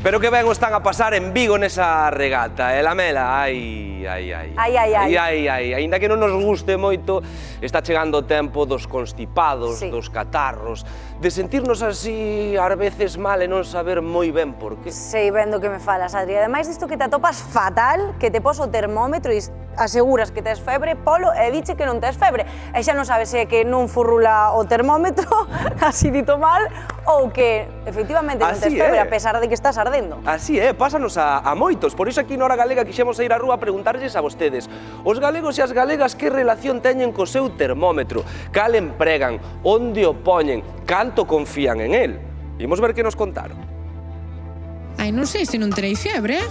Pero que ben o están a pasar en Vigo nesa regata. E Lamela, ai. Ainda que non nos guste moito, está chegando o tempo dos constipados, dos catarros, de sentirnos así, ás veces mal e non saber moi ben por qué. Sei ben do que me falas, Adri. Ademais disto que te atopas fatal, que te pos o termómetro e aseguras que tes febre, polo, e diche que non tes febre. E xa non sabes se que non furrula o termómetro, así dito mal, ou que efectivamente non tes febre, a pesar de que estás ardendo. Así é, pásanos a moitos. Por iso aquí na Hora Galega quixemos ir á rúa a preguntarlles a vostedes, os galegos e as galegas, que relación teñen co seu termómetro, cal empregan, onde o poñen, canto confían en el. Imos ver que nos contaron. Ai, non sei se non teréis fiebre,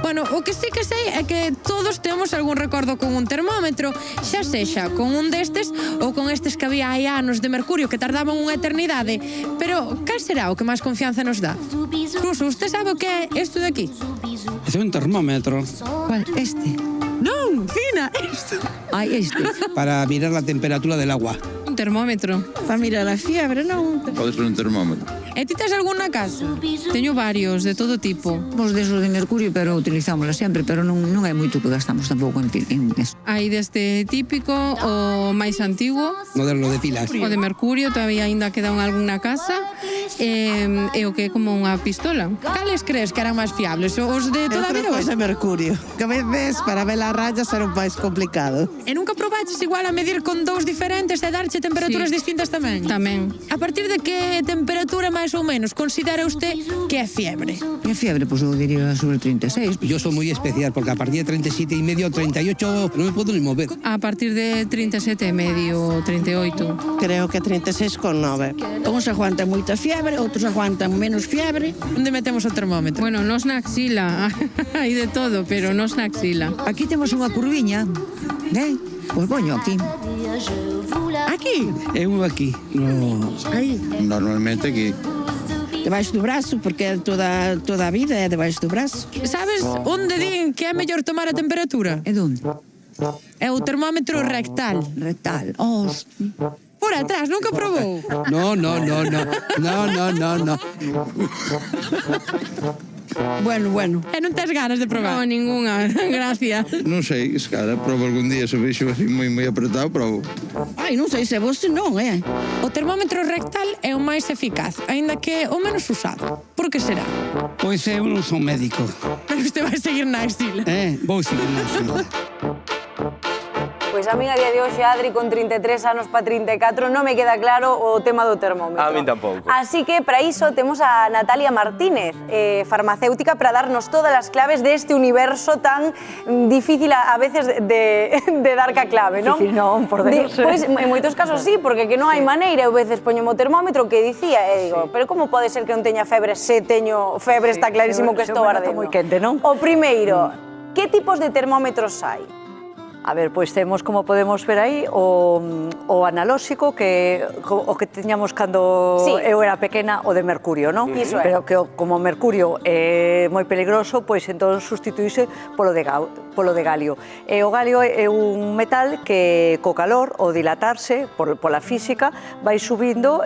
Bueno, o que sí que sei é que todos temos algún recordo con un termómetro, xa sexa con un destes ou con estes que había hai anos de mercurio que tardaban unha eternidade. Pero, cal será o que máis confianza nos dá? Ruso, usted sabe o que é isto de aquí? É un termómetro. Cual? Este? Non, Fina, isto. Ai, este. Para mirar la temperatura del agua. Un termómetro. Para mirar a fiebre, non? Pode ser un termómetro. E ti tes algún na casa? Teño varios, de todo tipo. Os desos de mercurio, pero utilizámosla sempre, pero non é moito que gastamos tampouco en eso. Hai deste típico, o máis antigo. Moderno de pilas. O de mercurio, todavía aínda queda algún na casa. E o que é como unha pistola. Cales crees que eran máis fiables? Os de toda a vida? Eu creo que os de mercurio. Que a veces, para ver as rayas, era un máis complicado. E nunca probaches igual a medir con dous diferentes e darche temperaturas distintas tamén? Tamén. A partir de que temperatura máis ou menos considera usted que é fiebre? E fiebre, pois eu diría sobre 36. Yo soy muy especial porque a partir de 37 y medio, 38, no me puedo ni mover. A partir de 37 e medio, 38. Creo que 36,9. Uns aguantan moita fiebre, outros aguantan menos fiebre. Onde metemos o termómetro? Bueno, nos na axila, hai de todo, pero nos na axila. Aquí temos unha curviña, pois poño aquí. Aquí? Eu aquí, no. Aí. Normalmente aquí. Debaixo do brazo, porque toda a vida é debaixo do brazo. Sabes onde din que é mellor tomar a temperatura? E onde? É o termómetro rectal. Rectal, hostia. Por atrás, nunca probou? No. Bueno. E non tes ganas de probar? Non, ninguna, gracias. Non sei, se cara, probo algún día, se vexo así moi apretado, probo. Ai, non sei se vos non, O termómetro rectal é o máis eficaz, aínda que o menos usado. Por que será? Pois eu non son médico. Pero usted vai seguir na axila. Vou seguir na axila. Pois a min a día de hoxe, Adri, con 33 anos pa 34, non me queda claro o tema do termómetro. A min tampouco. Así que, para iso, temos a Natalia Martínez, farmacéutica, para darnos todas as claves deste universo tan difícil a veces de dar ca clave, non? Difícil non, por Deus. Pois, en moitos casos sí, porque que non hai maneira. Eu veces poño o termómetro que dicía, e digo, pero como pode ser que non teña febre se teño febre, está clarísimo que estou ardendo. moi quente, non? O primeiro, que tipos de termómetros hai? A ver, pois temos, como podemos ver aí, o analóxico, o que tiñamos cando eu era pequena, o de mercurio, non? Iso é. Pero que como o mercurio é moi peligroso, pois entón sustituíse polo de galio. E o galio é un metal que co calor, o dilatarse, pola física, vai subindo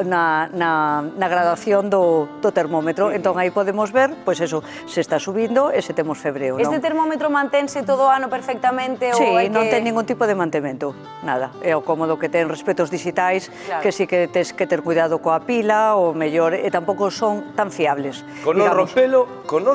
na graduación do termómetro. Entón aí podemos ver, pois eso, se está subindo e se temos febreo, non? Este termómetro mantense todo o ano perfectamente? Sí, non ten ningún tipo de mantemento, nada. É o cómodo que ten respecto aos digitais, que sí que tes que ter cuidado coa pila, ou mellor, e tampouco son tan fiables. Con non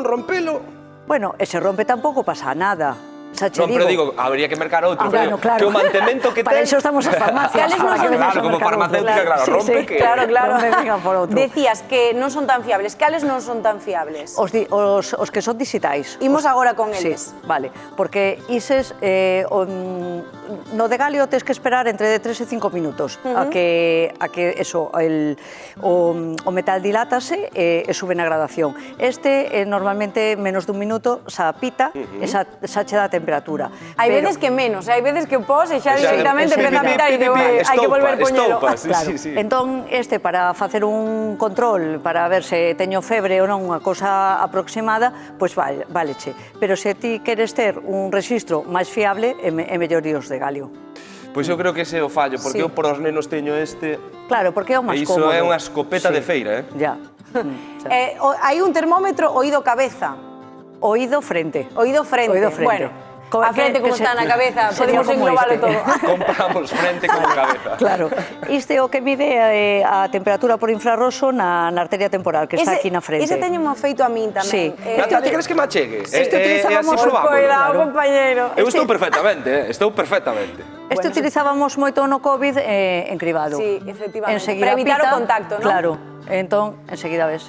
rompelo... Bueno, e se rompe tampouco pasa nada. Non, pero digo, habría que mercar outro, pero que o mantemento que ten... Para iso estamos as farmacias. Claro, como farmacéutica, claro, rompe que... Claro. Decías que non son tan fiables. Cales non son tan fiables? Os que son digitais. Imos agora con eles. Sí, vale, porque ises, no de galio tes que esperar entre 3 e 5 minutos a que eso, o metal dilátase e sube na gradación. Este, normalmente, menos dun minuto, xa pita e xa che dá temperatura. Hai veces que menos, hai veces que pos e xa directamente empeza a pitar e hai que volver poñelo. Entón, para facer un control, para ver se teño febre ou non, unha cousa aproximada, pois váleche. Pero se ti queres ter un rexistro máis fiable, é mellor ir os de galio. Pois eu creo que ese é o fallo, porque eu por os nenos teño este... Claro, porque é o máis cómodo. E iso é unha escopeta de feira, Ya. Hai un termómetro oído-cabeza. Oído-frente. Oído-frente. Bueno, a frente como está na cabeza, podemos englobalo todo. Compramos frente como cabeza. Claro. Isto é o que mide a temperatura por infrarroxo na arteria temporal, que está aquí na frente. Ese teño feito a min tamén. Sí. Natalia, crees que me achegue? Este utilizábamos... Cuidado, compañeiro. Eu estou perfectamente, estou perfectamente. Este utilizábamos moito no COVID en cribado. Sí, efectivamente. Para evitar o contacto, non? Claro. Entón, enseguida ves.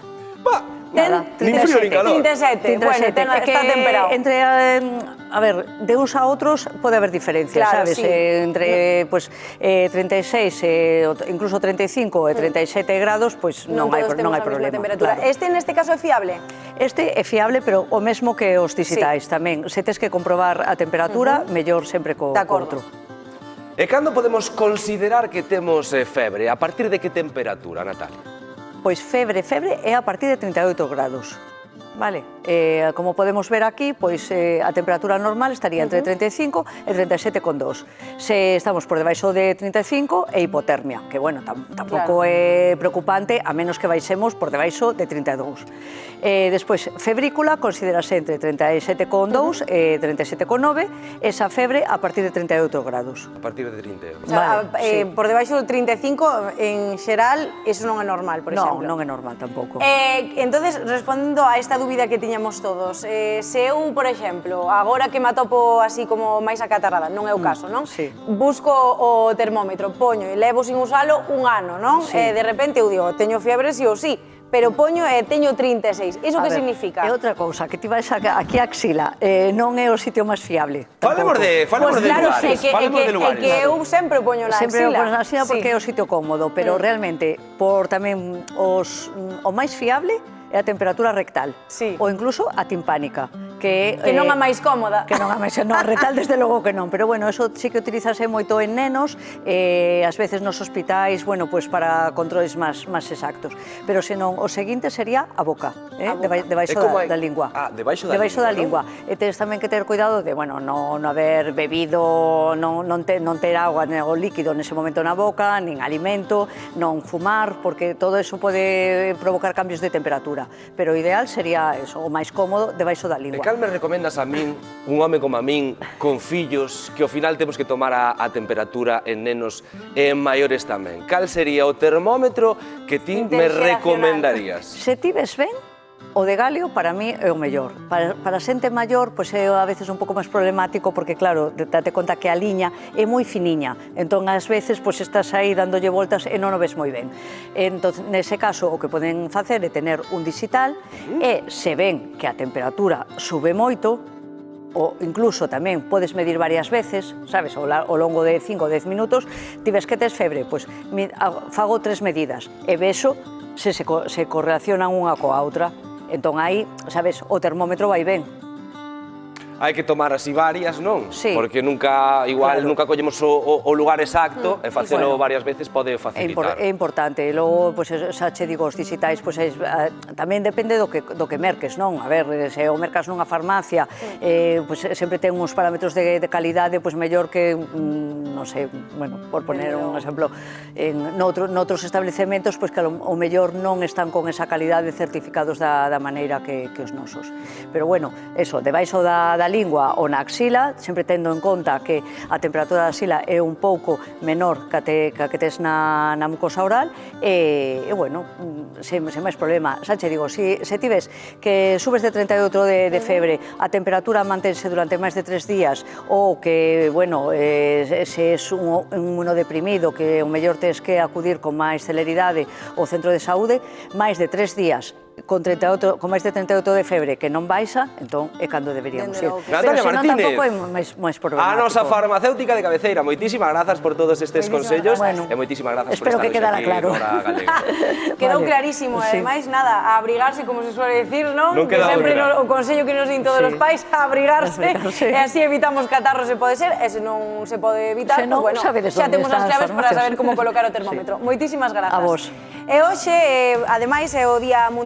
Nada, nin frío nin calor. 37, bueno, está temperado. Entre, a ver, de uns a outros pode haber diferencias, claro, sabes? Sí. Entre 36, incluso 35 e 37 grados, pois non hai problema. Claro. Este neste caso é fiable? Este é fiable, pero o mesmo que os digitais tamén. Se tes que comprobar a temperatura, mellor sempre co outro. E cando podemos considerar que temos febre? A partir de que temperatura, Natalia? Pois febre é a partir de 38 grados. Vale? Como podemos ver aquí, pois a temperatura normal estaría entre 35 e 37,2. Se estamos por debaixo de 35 é hipotermia, que bueno, tampouco é preocupante, a menos que baixemos por debaixo de 32. Despois, febrícula considerase entre 37,2 e 37,9, esa febre a partir de 38 grados. A partir de 38. O sea, por debaixo do 35, en xeral, eso non é normal, por exemplo. Non é normal tampouco. Entonces, respondendo a esta dúbida que tiñamos todos, se eu, por exemplo, agora que me atopo así como máis acatarrada, non é o caso, non? Sí. Busco o termómetro, poño e levo sin usalo un ano, non? Sí. De repente eu digo, teño fiebre sí ou sí, pero poño e teño 36. Iso que significa? É outra cousa, que ti vais aquí a axila, non é o sitio máis fiable. Falemos de lugares. Que eu sempre poño na axila. Sempre o poño na axila porque é o sitio cómodo, pero realmente, por tamén o máis fiable, é a temperatura rectal, ou incluso a timpánica, que non a máis cómoda. Que non a máis, non, a rectal desde logo que non, pero bueno, eso sí que utilizase moito en nenos, ás veces nos hospitais, bueno, pues para controles máis exactos, pero senón, o seguinte sería a boca, debaixo da lingua. Ah, debaixo da lingua. E tens tamén que ter cuidado de, bueno, non haber bebido, non ter agua, o líquido nese momento na boca, nin alimento, non fumar, porque todo eso pode provocar cambios de temperatura. Pero o ideal sería eso, o máis cómodo, debaixo da lingua. E cal me recomendas a min, un home como a min, con fillos, que ao final temos que tomar a temperatura en nenos e en maiores tamén? Cal sería o termómetro que ti me recomendarías? Se ti ves ben, o de galio para mí é o mellor. Para xente maior, pois é a veces un pouco máis problemático porque, claro, date conta que a liña é moi finiña. Entón, ás veces, pois estás aí dándolle voltas e non o ves moi ben. Entón, nese caso, o que poden facer é tener un digital e se ven que a temperatura sube moito, ou incluso tamén podes medir varias veces, sabes, ao longo de 5 ou 10 minutos, ti ves que tes febre, pois fago 3 medidas e vexo se correlacionan unha coa outra. Entón aí, sabes, o termómetro vai ben. Hai que tomar así varias, non? Sí. Porque nunca collemos o lugar exacto e facelo varias veces pode facilitar. É importante. Logo, xa che digo, os digitais, tamén depende do que merques, non? A ver, se o mercas nunha farmacia, sempre ten uns parámetros de calidade mellor que, non sei, bueno, por poner un exemplo, noutros establecementos, que o mellor non están con esa calidade certificados da maneira que os nosos. Pero, bueno, eso, debaixo da lingua ou na axila, sempre tendo en conta que a temperatura da axila é un pouco menor que a que tes na mucosa oral e, bueno, sen máis problema. Xa che digo, se ti ves que subes de 38 de febre, a temperatura mantense durante máis de 3 días ou que, bueno, se és un imunodeprimido que o mellor tes que acudir con máis celeridade ao centro de saúde, máis de 3 días con máis de 38 de febre que non baixa, entón é cando deberíamos ir. Natalia Martínez, tampouco é máis problemático. A nosa farmacéutica de cabeceira, moitísimas grazas por todos estes consellos e moitísimas grazas por estar aquí en Hora Galega. Quedou clarísimo, ademais, nada, a abrigarse, como se suele decir, non? Non queda sempre o consello que nos din todos os pais, a abrigarse, e así evitamos catarros se pode ser, e se non se pode evitar, bueno, xa temos as claves para saber como colocar o termómetro. Moitísimas grazas. A vos. E hoxe, ademais, é o Día Mundial